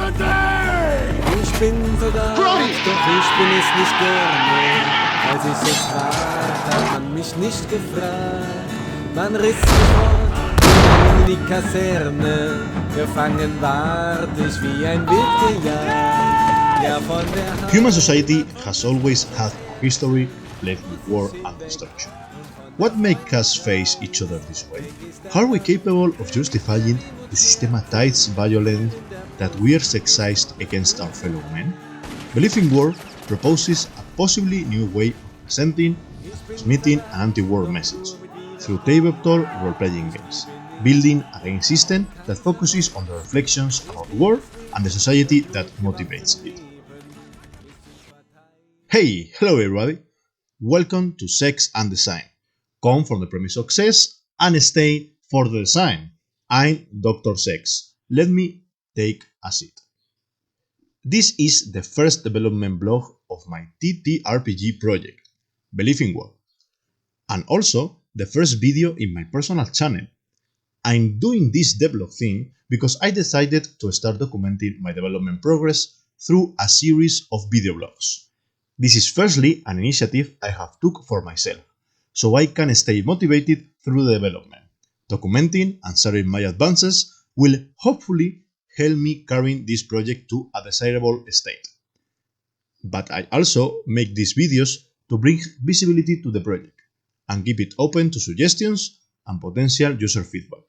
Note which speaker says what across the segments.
Speaker 1: Ich bin verdaut, doch ich bin es nicht gerne. Als ich es fragt, hat man mich nicht gefragt. Man riss mich fort in die Kaserne. Gefangen ward ich wie ein Wildgejagt. Ja, von der Hand.
Speaker 2: Human society has always had a history plagued with war and destruction. What makes us face each other this way? How are we capable of justifying the systematized violence that we exercise against our fellow men? Believe in War proposes a possibly new way of presenting and transmitting an anti-war message through tabletop role-playing games, building a game system that focuses on the reflections about war and the society that motivates it. Hey, hello everybody! Welcome to Sex and Design. Come from the premise of success and stay for the design. I'm Dr. Sex. Let me take a seat. This is the first development blog of my TTRPG project, Believe in War, and also the first video in my personal channel. I'm doing this devblog thing because I decided to start documenting my development progress through a series of video blogs. This is firstly an initiative I have took for myself, so I can stay motivated through the development. Documenting and sharing my advances will hopefully help me carrying this project to a desirable state. But I also make these videos to bring visibility to the project and keep it open to suggestions and potential user feedback.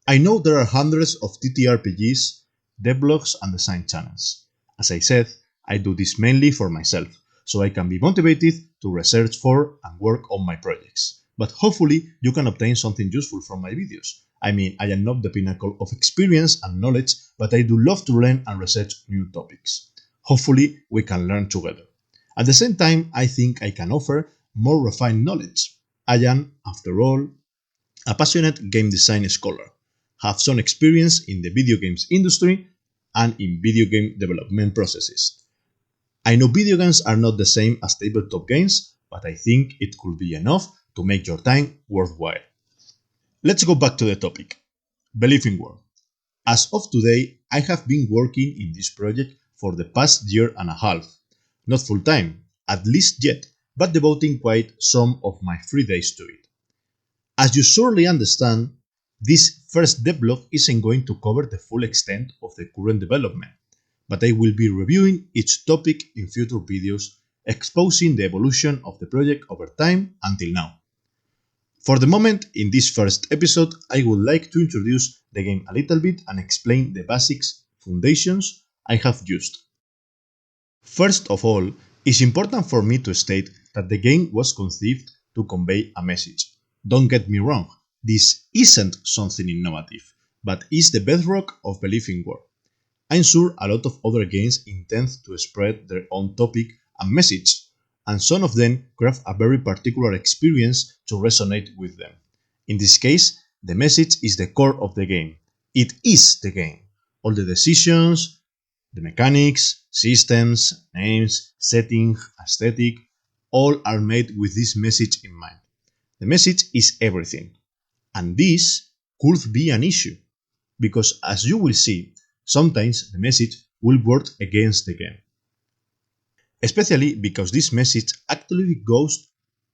Speaker 2: I know there are hundreds of TTRPGs, devblogs and design channels. As I said, I do this mainly for myself, so I can be motivated to research for and work on my projects. But hopefully you can obtain something useful from my videos. I mean, I am not the pinnacle of experience and knowledge, but I do love to learn and research new topics. Hopefully we can learn together. At the same time, I think I can offer more refined knowledge. I am, after all, a passionate game design scholar, have some experience in the video games industry and in video game development processes. I know video games are not the same as tabletop games, but I think it could be enough to make your time worthwhile. Let's go back to the topic. Believe in War. As of today, I have been working in this project for the past year and a half. Not full time, at least yet, but devoting quite some of my free days to it. As you surely understand, this first devlog isn't going to cover the full extent of the current development, but I will be reviewing each topic in future videos, exposing the evolution of the project over time until now. For the moment, in this first episode, I would like to introduce the game a little bit and explain the basics, foundations I have used. First of all, it's important for me to state that the game was conceived to convey a message. Don't get me wrong, this isn't something innovative, but is the bedrock of Believe in War. I'm sure a lot of other games intend to spread their own topic and message, and some of them craft a very particular experience to resonate with them. In this case, the message is the core of the game. It is the game. All the decisions, the mechanics, systems, names, setting, aesthetic, all are made with this message in mind. The message is everything. And this could be an issue, because as you will see, sometimes the message will work against the game. Especially because this message actually goes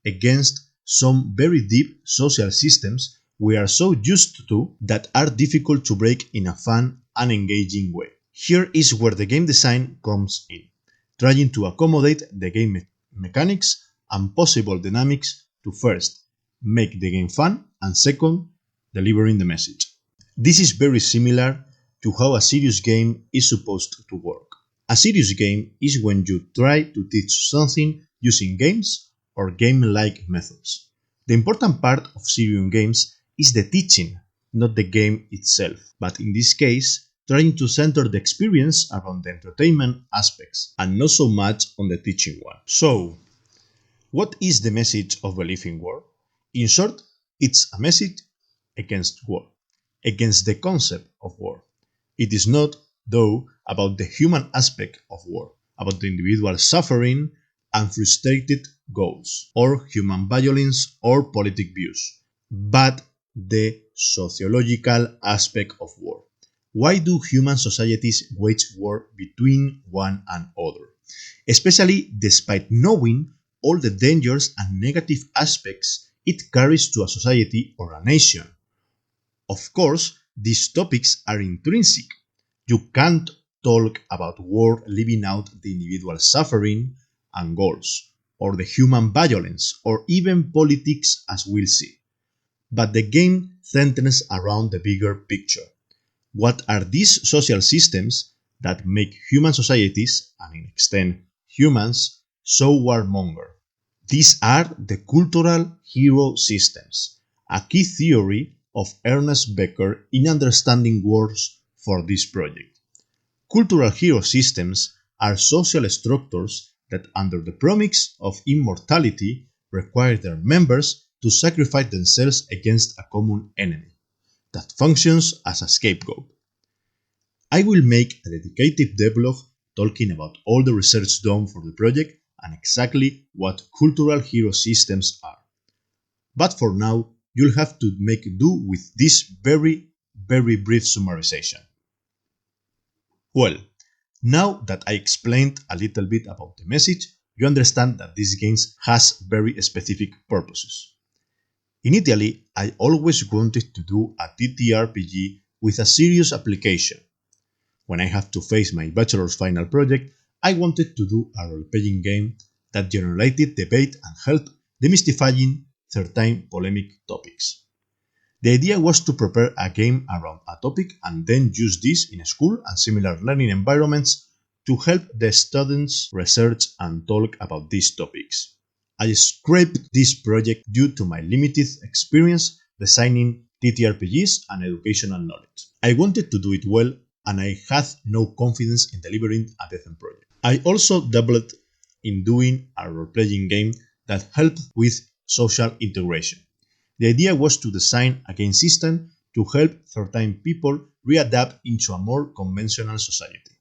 Speaker 2: against some very deep social systems we are so used to that are difficult to break in a fun and engaging way. Here is where the game design comes in, trying to accommodate the game mechanics and possible dynamics to first, make the game fun, and second, delivering the message. This is very similar to how a serious game is supposed to work. A serious game is when you try to teach something using games or game-like methods. The important part of serious games is the teaching, not the game itself, but in this case, trying to center the experience around the entertainment aspects and not so much on the teaching one. So, what is the message of Believe in War? In short, it's a message against war, against the concept of war. It is not, though, about the human aspect of war, about the individual suffering and frustrated goals, or human violence or politic views, but the sociological aspect of war, why do human societies wage war between one another, especially despite knowing all the dangers and negative aspects it carries to a society or a nation? Of course, these topics are intrinsic. You can't talk about war leaving out the individual suffering and goals, or the human violence, or even politics as we'll see. But the game centers around the bigger picture. What are these social systems that make human societies, and in extent humans, so warmonger? These are the cultural hero systems, a key theory of Ernest Becker in understanding wars for this project. Cultural hero systems are social structures that, under the promise of immortality, require their members to sacrifice themselves against a common enemy that functions as a scapegoat. I will make a dedicated devblog talking about all the research done for the project and exactly what cultural hero systems are. But for now, you'll have to make do with this very brief summarization. Well, now that I explained a little bit about the message, you understand that this game has very specific purposes. Initially, I always wanted to do a TTRPG with a serious application. When I have to face my bachelor's final project, I wanted to do a role-playing game that generated debate and helped demystifying certain polemic topics. The idea was to prepare a game around a topic and then use this in school and similar learning environments to help the students research and talk about these topics. I scrapped this project due to my limited experience designing TTRPGs and educational knowledge. I wanted to do it well and I had no confidence in delivering a decent project. I also dabbled in doing a role-playing game that helped with social integration. The idea was to design a game system to help certain people readapt into a more conventional society.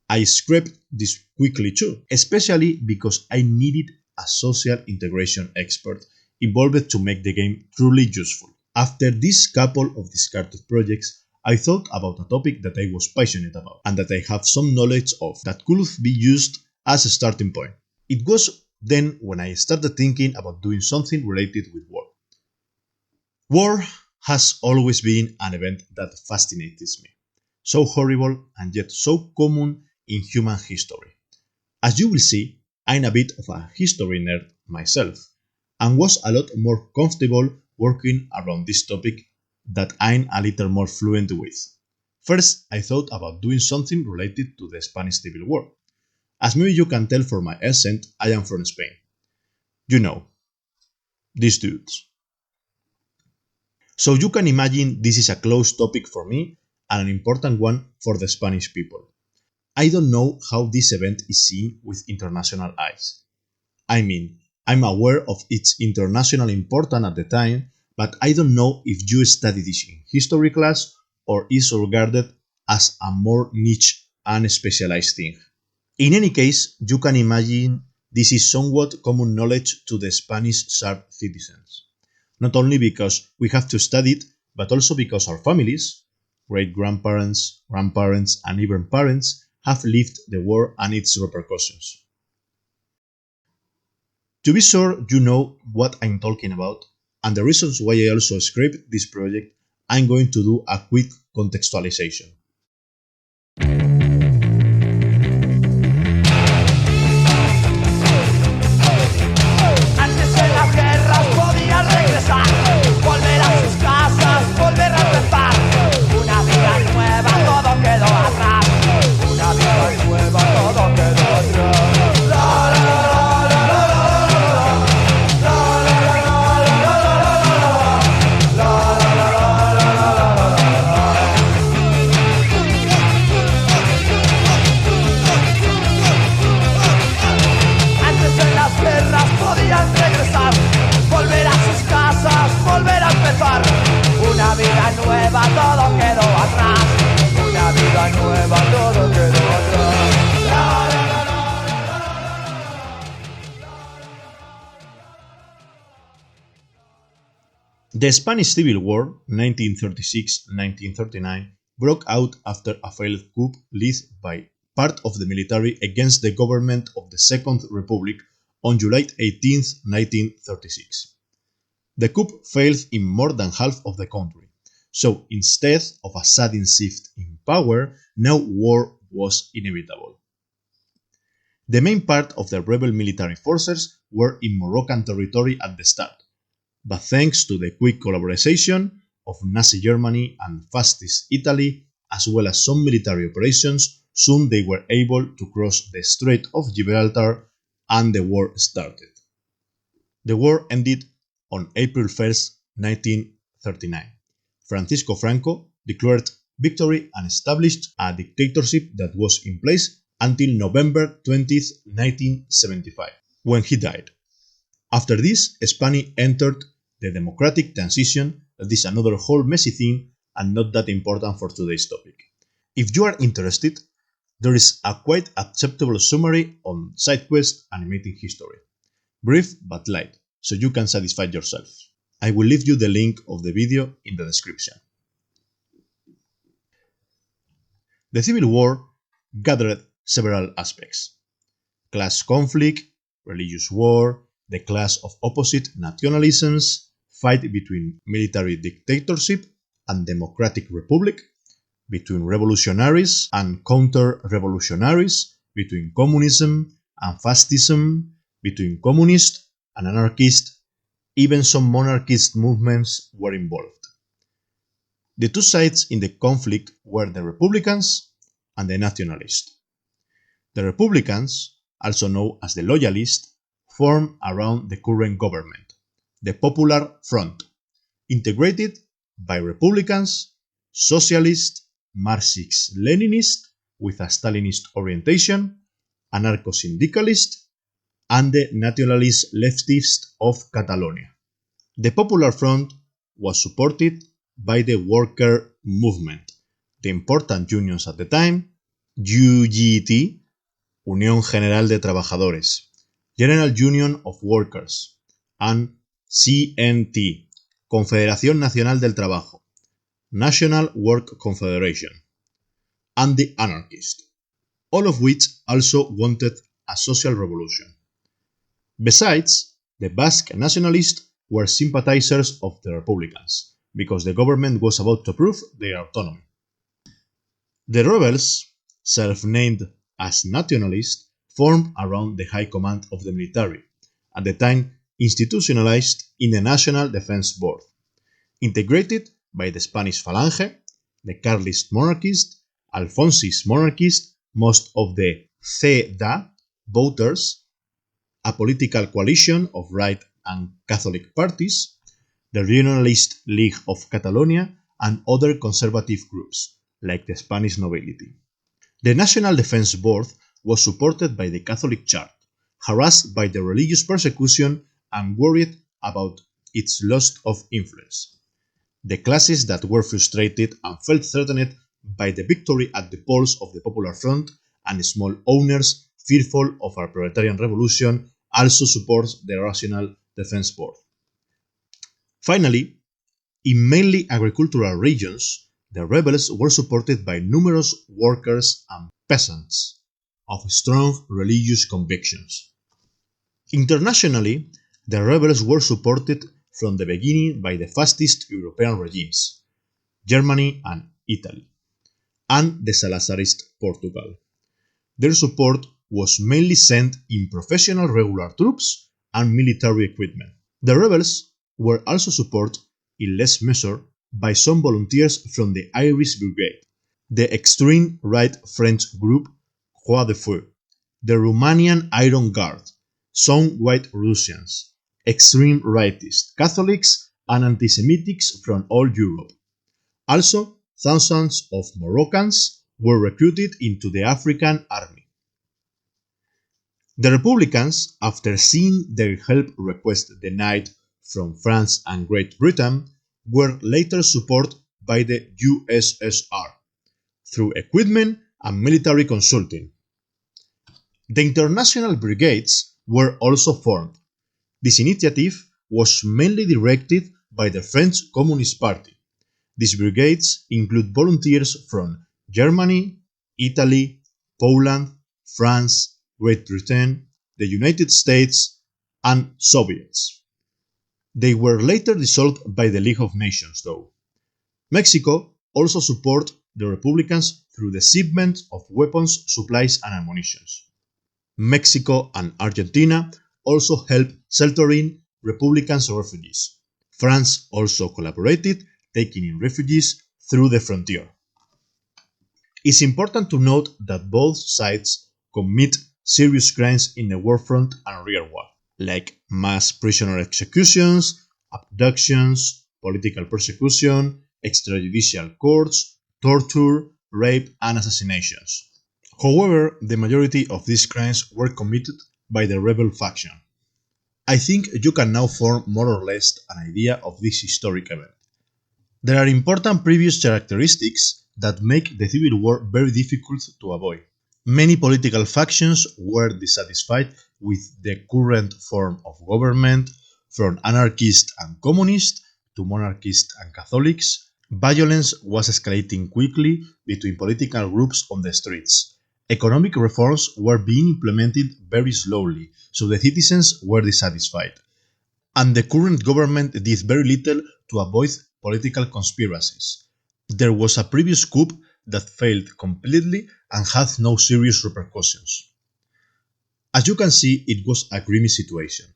Speaker 2: I scrapped this quickly too, especially because I needed a social integration expert involved to make the game truly useful. After this couple of discarded projects, I thought about a topic that I was passionate about and that I have some knowledge of that could be used as a starting point. It was then when I started thinking about doing something related with war. War has always been an event that fascinates me. So horrible and yet so common in human history. As you will see, I'm a bit of a history nerd myself and was a lot more comfortable working around this topic that I'm a little more fluent with. First, I thought about doing something related to the Spanish Civil War. As maybe you can tell from my accent, I am from Spain. You know, these dudes. So you can imagine this is a close topic for me and an important one for the Spanish people. I don't know how this event is seen with international eyes. I mean, I'm aware of its international importance at the time, but I don't know if you study this in history class or is regarded as a more niche and specialized thing. In any case, you can imagine this is somewhat common knowledge to the Spanish Sarb citizens. Not only because we have to study it, but also because our families, great-grandparents, grandparents, and even parents have lived the war and its repercussions. To be sure you know what I'm talking about, and the reasons why I also script this project, I'm going to do a quick contextualization.
Speaker 3: Volver a sus casas, volver a empezar. Una vida nueva, todo quedó atrás. Una vida nueva, todo quedó atrás. Antes en las guerras podían regresar. Volver a sus casas, volver a empezar. Una vida nueva, todo quedó atrás. Una vida nueva, todo quedó atrás.
Speaker 2: The Spanish Civil War, 1936-1939, broke out after a failed coup led by part of the military against the government of the Second Republic on July 18, 1936. The coup failed in more than half of the country, so instead of a sudden shift in power, now war was inevitable. The main part of the rebel military forces were in Moroccan territory at the start, but thanks to the quick collaboration of Nazi Germany and fascist Italy, as well as some military operations, soon they were able to cross the Strait of Gibraltar and the war started. The war ended on April 1, 1939. Francisco Franco declared victory and established a dictatorship that was in place until November 20, 1975, when he died. After this, Spain entered the democratic transition. That is another whole messy thing and not that important for today's topic. If you are interested, there is a quite acceptable summary on SideQuest animating history. Brief but light, so you can satisfy yourself. I will leave you the link of the video in the description. The Civil War gathered several aspects: class conflict, religious war, the clash of opposite nationalisms, fight between military dictatorship and democratic republic, between revolutionaries and counter-revolutionaries, between communism and fascism, between communist and anarchist. Even some monarchist movements were involved. The two sides in the conflict were the Republicans and the Nationalists. The Republicans, also known as the Loyalists, formed around the current government, the Popular Front, integrated by Republicans, Socialists, Marxist-Leninists with a Stalinist orientation, anarcho-syndicalists, and the nationalist leftists of Catalonia. The Popular Front was supported by the worker movement, the important unions at the time, UGT, Unión General de Trabajadores, General Union of Workers, and CNT, Confederación Nacional del Trabajo, National Work Confederation, and the anarchists, all of which also wanted a social revolution. Besides, the Basque nationalists were sympathizers of the Republicans, because the government was about to prove their autonomy. The rebels, self-named as nationalists, formed around the high command of the military, at the time institutionalized in the National Defense Board, integrated by the Spanish Falange, the Carlist monarchists, Alfonsist monarchists, most of the CDA voters, a political coalition of right and Catholic parties, the Regionalist League of Catalonia, and other conservative groups, like the Spanish nobility. The National Defense Board was supported by the Catholic Church, harassed by the religious persecution and worried about its loss of influence. The classes that were frustrated and felt threatened by the victory at the polls of the Popular Front and small owners fearful of a proletarian revolution also support the National Defense Board. Finally, in mainly agricultural regions, the rebels were supported by numerous workers and peasants of strong religious convictions. Internationally, the rebels were supported from the beginning by the fascist European regimes, Germany and Italy, and the Salazarist Portugal. Their support was mainly sent in professional regular troops and military equipment. The rebels were also supported in less measure by some volunteers from the Irish Brigade, the extreme right French group Croix de Feu, the Romanian Iron Guard, some white Russians, extreme rightists, Catholics, and anti-Semitics from all Europe. Also, thousands of Moroccans were recruited into the African army. The Republicans, after seeing their help request denied from France and Great Britain, were later supported by the USSR through equipment and military consulting. The international brigades were also formed. This initiative was mainly directed by the French Communist Party. These brigades include volunteers from Germany, Italy, Poland, France, Great Britain, the United States, and Soviets. They were later dissolved by the League of Nations, though. Mexico also supported the Republicans through the shipment of weapons, supplies, and ammunition. Mexico and Argentina also helped sheltering Republicans refugees. France also collaborated, taking in refugees through the frontier. It's important to note that both sides commit serious crimes in the war front and rear wall, like mass prisoner executions, abductions, political persecution, extrajudicial courts, torture, rape, and assassinations. However, the majority of these crimes were committed by the rebel faction. I think you can now form more or less an idea of this historic event. There are important previous characteristics that make the Civil War very difficult to avoid. Many political factions were dissatisfied with the current form of government, from anarchist and communist to monarchist and Catholics. Violence was escalating quickly between political groups on the streets. Economic reforms were being implemented very slowly, so the citizens were dissatisfied. And the current government did very little to avoid political conspiracies. There was a previous coup that failed completely and had no serious repercussions. As you can see, it was a grimy situation.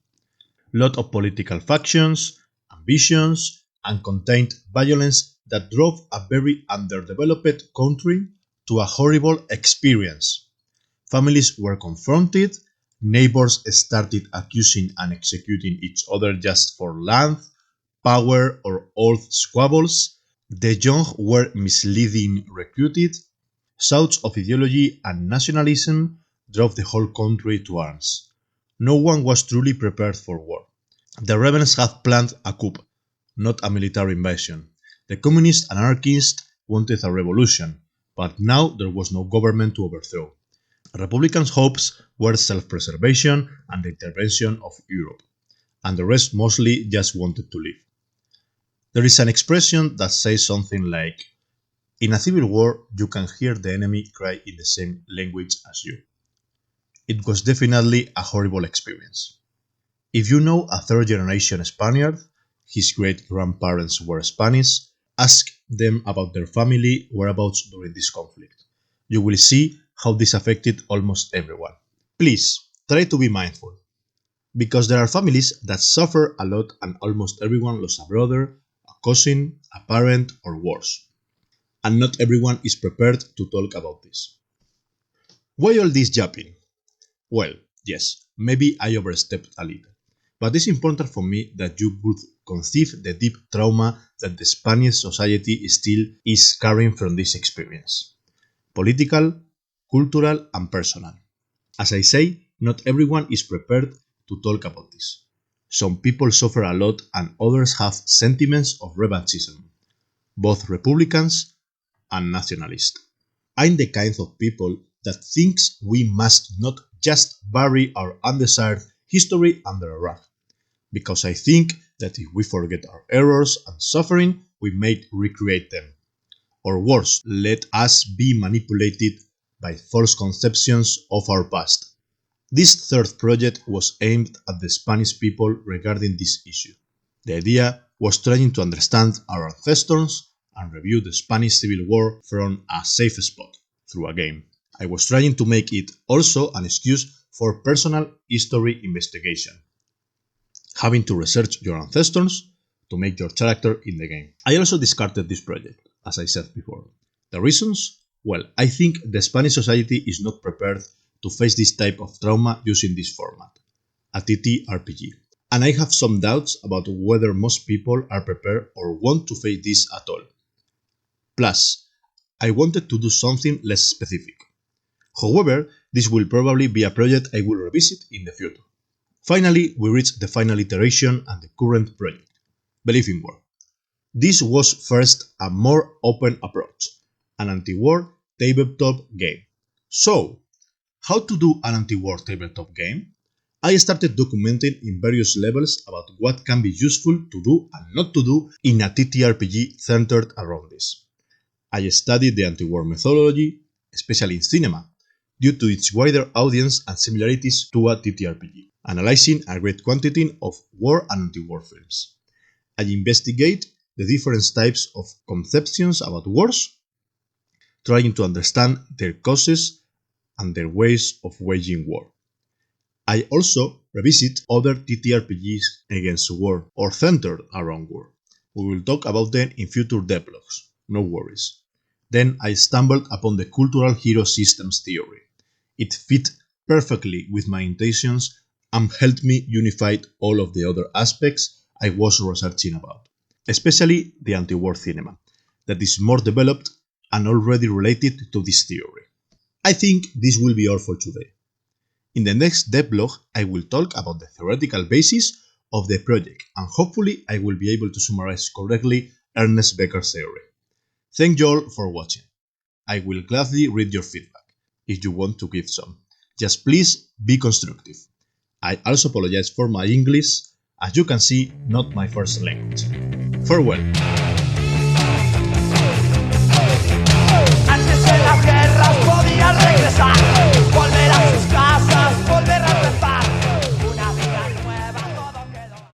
Speaker 2: Lot of political factions, ambitions, and contained violence that drove a very underdeveloped country to a horrible experience. Families were confronted, neighbors started accusing and executing each other just for land, power, or old squabbles. The young were misleading recruited. Shouts of ideology and nationalism drove the whole country to arms. No one was truly prepared for war. The rebels had planned a coup, not a military invasion. The communists and anarchists wanted a revolution, but now there was no government to overthrow. Republicans' hopes were self-preservation and the intervention of Europe, and the rest mostly just wanted to live. There is an expression that says something like, "In a civil war, you can hear the enemy cry in the same language as you." It was definitely a horrible experience. If you know a third-generation Spaniard, his great-grandparents were Spanish, ask them about their family whereabouts during this conflict. You will see how this affected almost everyone. Please, try to be mindful, because there are families that suffer a lot and almost everyone lost a brother, a cousin, a parent, or worse. And not everyone is prepared to talk about this. Why all this yapping? Well, yes, maybe I overstepped a little, but it's important for me that you would conceive the deep trauma that the Spanish society still is carrying from this experience. Political, cultural, and personal. As I say, not everyone is prepared to talk about this. Some people suffer a lot and others have sentiments of revanchism, both Republicans and nationalist. I'm the kind of people that thinks we must not just bury our undesired history under a rug, because I think that if we forget our errors and suffering, we may recreate them. Or worse, let us be manipulated by false conceptions of our past. This third project was aimed at the Spanish people regarding this issue. The idea was trying to understand our ancestors and review the Spanish Civil War from a safe spot, through a game. I was trying to make it also an excuse for personal history investigation, having to research your ancestors to make your character in the game. I also discarded this project, as I said before. The reasons? Well, I think the Spanish society is not prepared to face this type of trauma using this format, a TTRPG. And I have some doubts about whether most people are prepared or want to face this at all. Plus, I wanted to do something less specific. However, this will probably be a project I will revisit in the future. Finally, we reached the final iteration and the current project, Believe in War. This was first a more open approach, an anti-war tabletop game. So, how to do an anti-war tabletop game? I started documenting in various levels about what can be useful to do and not to do in a TTRPG centered around this. I studied the anti-war methodology, especially in cinema, due to its wider audience and similarities to a TTRPG, analyzing a great quantity of war and anti-war films. I investigate the different types of conceptions about wars, trying to understand their causes and their ways of waging war. I also revisit other TTRPGs against war or centered around war. We will talk about them in future devblogs, no worries. Then I stumbled upon the cultural hero systems theory. It fit perfectly with my intentions and helped me unify all of the other aspects I was researching about, especially the anti-war cinema, that is more developed and already related to this theory. I think this will be all for today. In the next devblog, I will talk about the theoretical basis of the project, and hopefully I will be able to summarize correctly Ernest Becker's theory. Thank you all for watching. I will gladly read your feedback, if you want to give some. Just please be constructive. I also apologize for my English, as you can see, not my first language. Farewell.
Speaker 3: Antes de la guerra